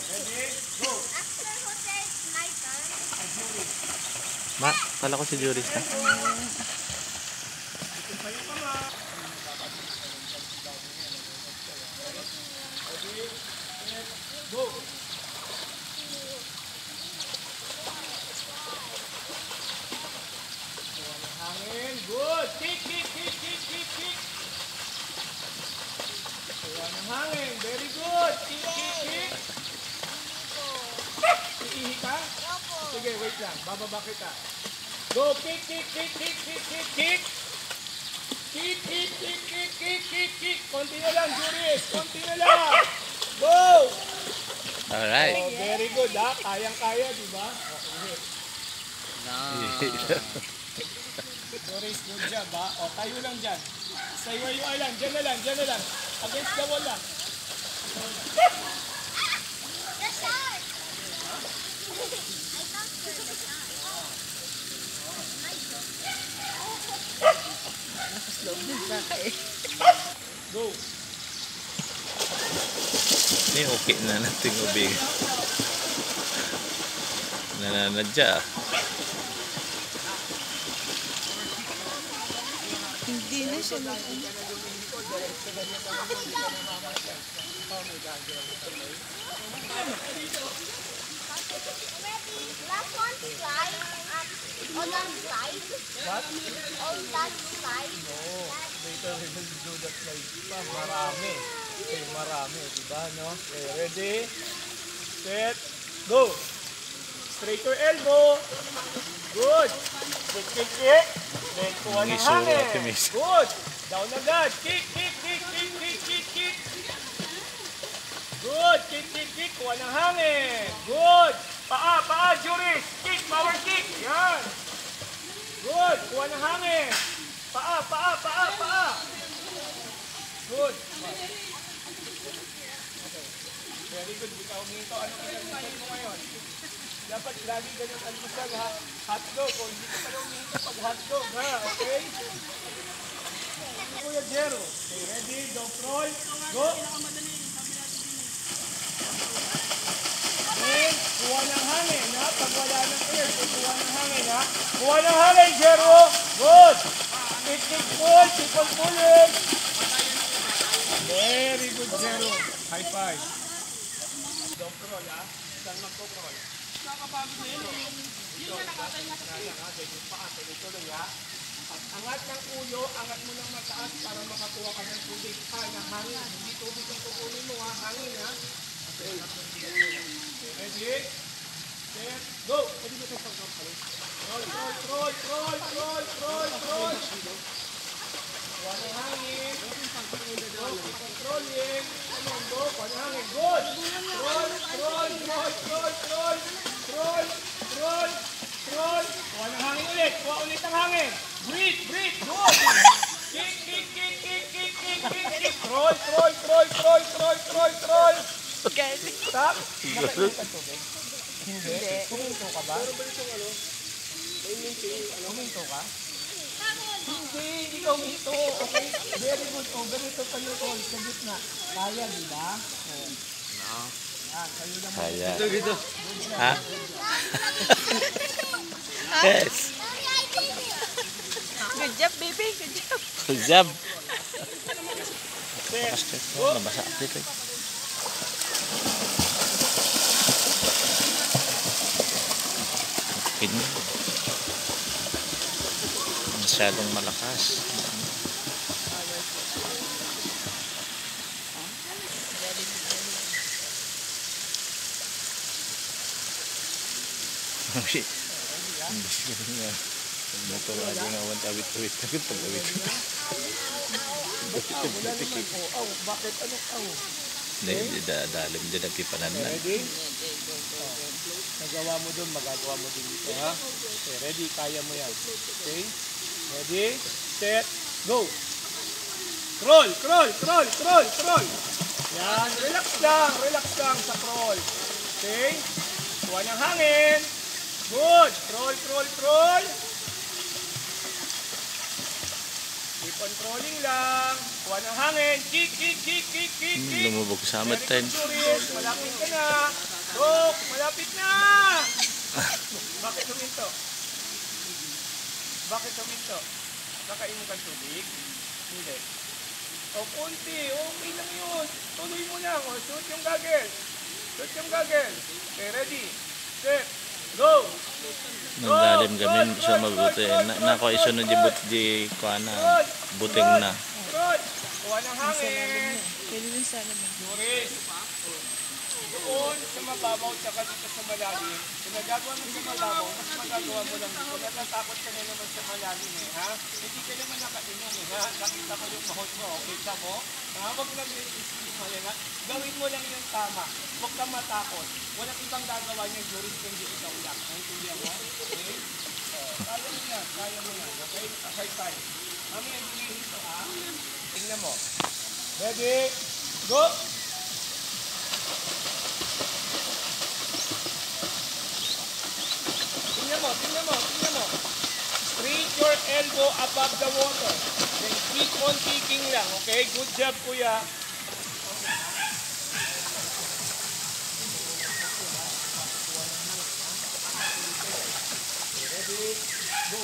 Ready? Go! Ma, kala ko si Juris na. Go! Hangin. Good. Kick, kick, kick, kick, kick, kick. Kuha ng hangin. Very good. Kick, kick, kick. Iihi ka? Sige, wait lang. Bababa kita. Go. Kick, kick, kick, kick, kick, kick, kick. Kick, kick, kick, kick, kick, kick, kick. Konti na lang, Juris. Konti na lang. Go! Alright. Oh, very good, ha? Kayang-kaya, di ba? Okay. Juris, good job, ha? O, tayo lang dyan. Stay where you are lang. Dyan na lang, dyan na lang. Against the wall lang. Go! Ini okay na natin ubig. Nananadya. Hindi na siya Last one slide. On that slide. What? On that slide. No. Later we will do that slide pa. Marami. Okay, marami. Diba, no? Okay, ready? Set. Go! Straight your elbow. Good. Kick, kick, kick. Then kuha ng hangin. Good. Down agad. Kick, kick, kick, kick, kick, kick, kick. Good. Kick, kick, kick. Kuha ng hangin. Good. Paa, paa, Juris. Kick, power kick. Yan. Good. Kuha ng hangin. Paa, paa, paa, paa. Good. Very good. Ikaw minto. Anong kinalimutan mo ngayon? Dapat lagi ganyan almusal, ha? Hotdog. O hindi ko pala umihinto pag hotdog, ha? Okay? Kuya Jero. Okay, ready? Don't roll. Go. And kuha ng hangin, ha? Pag wala ng air, kuha ng hangin, ha? Kuha ng hangin, Jero. Good. Kick, kick, pull. Keep on pulling. Very good, Jero. High five. Don't roll, ha? Saan magpo-roll? Kakapagod na yun. Yun na nakatayo na sa tayo. Yung paa, tuloy-tuloy, ha? Angat ng ulo, angat mo ng mataas para makakuha ka ng tubig. Ng hangin. Hindi tubig ang kukunin mo, ha? Hangin, ha? Okay. Ready? Set. Go! Pwede mo ito pag-roll. Roll, roll, roll, roll, roll, roll, roll. Kuha ng hangin. Go, controlling. Come on, go. Kuha ng hangin. Good. Roll, roll, roll, roll, roll. Roll, roll, roll. Kuha ng hangin ulit. Kuha ulit ang hangin. Breathe, breathe. Good. Kick, kick, kick, kick, kick, kick, kick, kick. Roll, roll, roll, roll, roll, roll, roll. Stop. Nakainom ka tubig? Hindi. Kuminto ka ba? Kuminto ka? Hindi, hindi ka uminto. Okay? Very good. O, ganito pa yung roll sa gitna. Kaya, di ba? No. Yan, kayo naman. Kaya. Dito. Ha? Yes. Good job, baby. Good job. Good job. Set. Nabasa dito. Hindi. Masyadong malakas. Hindi. Motor lagi ngawan tawid-tawid pag-awit. Bakit? Anong aw? Hindi, dalim din ang pipanan na. Ready? Nagawa mo dun, magagawa mo din dito, ha? Okay, ready? Kaya mo yan. Okay? Ready? Set. Go! Crawl! Crawl! Crawl! Crawl! Crawl! Yan. Relax lang sa crawl. Okay? Kuha ng hangin. Good! Crawl! Crawl! Crawl! Keep Controlling lang. Kuha ng hangin. Kick, kick, kick, kick, kick, kick. Lumubog sa Very matin. good, Juris. Malapit ka na. Look, malapit na. Bakit huminto? Bakit huminto? Nakainom kang tubig? Hindi. O, kunti. Okay lang yun. Tuloy mo lang. O, shoot yung gagel. Shoot yung gagel. Okay, ready. Set. Go. Naglalim kami siya mabuti. Nako isunod yung buting na. Good. Kuha ng hangin. Pwede din sana ba? Juris. Doon sa mababaw tsaka dito sa malalim. Kung nagagawa mo sa mababaw, mas magagawa mo lang. Kung natatakot ka na naman sa malalim ha? Hindi ka naman nakainom ha? Nakita ko yung mahot mo, kita mo? Huwag lang yung isip mo yan ha? Gawin mo lang yung tama. Huwag kang matakot. Walang ibang gagawa niya, Juris, kundi ikaw lang. Naintindihan mo? Okay? Kaya mo yan, kaya mo yan. Okay? High five. Mami, hindi ito ha? Tingnan mo. Ready? Go! Tingnan mo. Straight your elbow above the water. Then keep on kicking lang, okay? Good job, kuya. Ready? Go.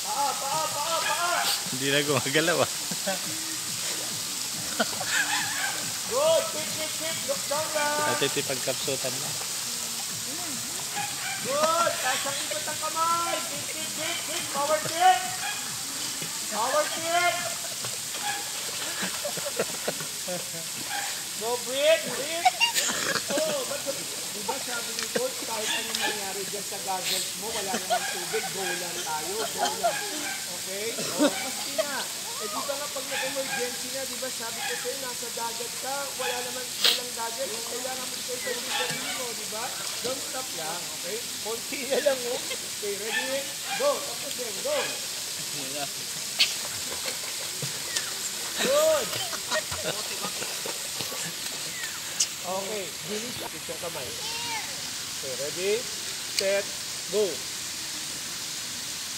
Paa. Hindi na gumagalaw ah. Good. Quick. Look down lang. At ito pagkapsutan na. Good. Taas ang ikot ng kamay. Kick. Power kick. Go, breathe. Diba sabi ni Coach, kahit anong nangyari dyan sa goggles mo, wala naman tubig, go lang tayo. Okay? Maski na. Di ba nga pag nag-emergency na, di ba sabi ko sa'yo, nasa dagat ka, wala naman dalang dagat, kailangan mo sa sarili mo, di ba? Don't stop lang, okay? Konti na lang, oh. Okay, ready? Go! Tapos din, go! Good! Okay, bilis ang isang kamay. Okay, ready? Set, go!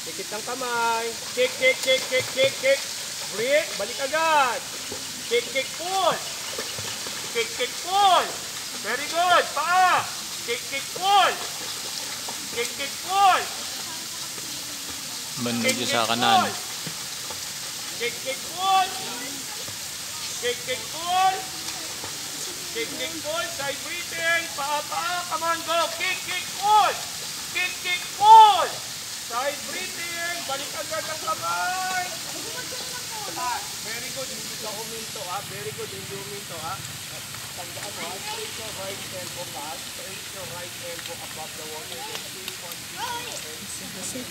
Dikit ng kamay. Kick. Breathe, balik agad. Kick, pull. Kick, pull. Very good. Paa. Kick, pull. Kick, pull. Banda dyan sa kanan. Kick, pull. Kick, pull. Kick, pull. Side breathing. Paa. Come on, go. Kick, pull. Kick, pull. Side breathing. Balik agad ang kamay. Very good, hindi ka huminto ha. Very good, hindi huminto ha. Tandaan mo ha, straight your right elbow back, straight your right elbow above the water, then keep on kicking, okay? Sige.